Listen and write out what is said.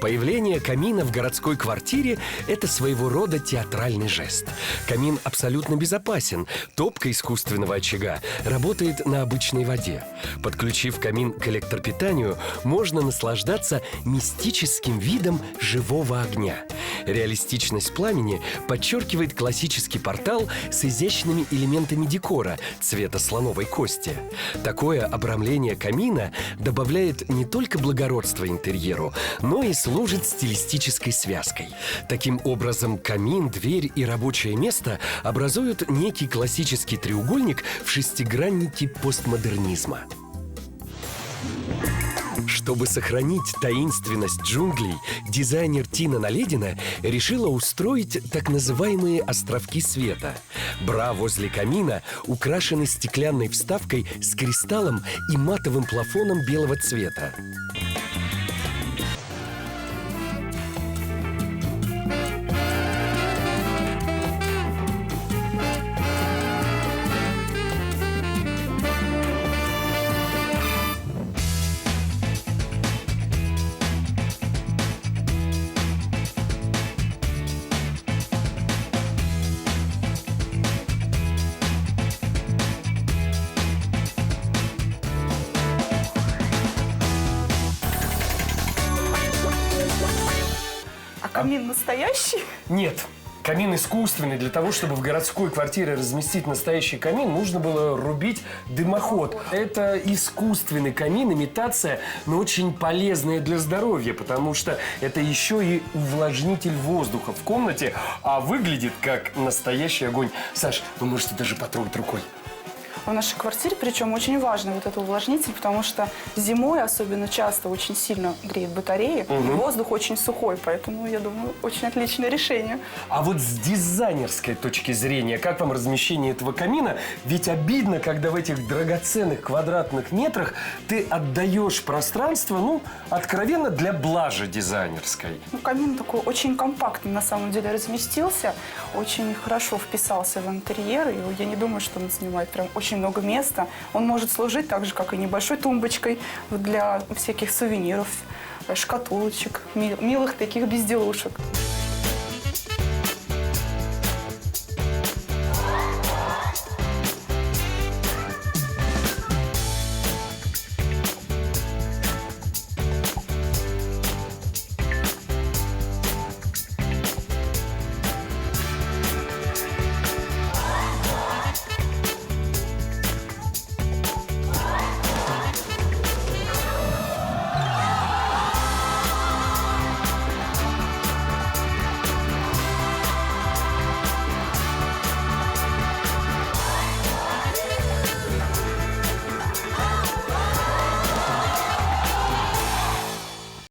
Появление камина в городской квартире – это своего рода театральный жест. Камин абсолютно безопасен. Топка искусственного очага работает на обычной воде. Подключив камин к электропитанию, можно наслаждаться мистическим видом живого огня. Реалистичность пламени подчеркивает классический портал с изящными элементами декора цвета слоновой кости. Такое обрамление камина добавляет не только благородство интерьеру, но и служит стилистической связкой. Таким образом, камин, дверь и рабочее место образуют некий классический треугольник в шестиграннике постмодернизма. Чтобы сохранить таинственность джунглей, дизайнер Тина Наледина решила устроить так называемые островки света. Бра возле камина украшены стеклянной вставкой с кристаллом и матовым плафоном белого цвета. Камин настоящий? Нет. Камин искусственный. Для того, чтобы в городской квартире разместить настоящий камин, нужно было рубить дымоход. Это искусственный камин, имитация, но очень полезная для здоровья, потому что это еще и увлажнитель воздуха в комнате, а выглядит как настоящий огонь. Саш, вы можете даже потрогать рукой. В нашей квартире, причем очень важный вот этот увлажнитель, потому что зимой особенно часто очень сильно греет батареи, и воздух очень сухой, поэтому, я думаю, очень отличное решение. А вот с дизайнерской точки зрения, как вам размещение этого камина? Ведь обидно, когда в этих драгоценных квадратных метрах ты отдаешь пространство, ну, откровенно для блажи дизайнерской. Ну, камин такой очень компактный, на самом деле, разместился, очень хорошо вписался в интерьер, и я не думаю, что он занимает прям очень много места. Он может служить так же, как и небольшой тумбочкой для всяких сувениров, шкатулочек, милых таких безделушек.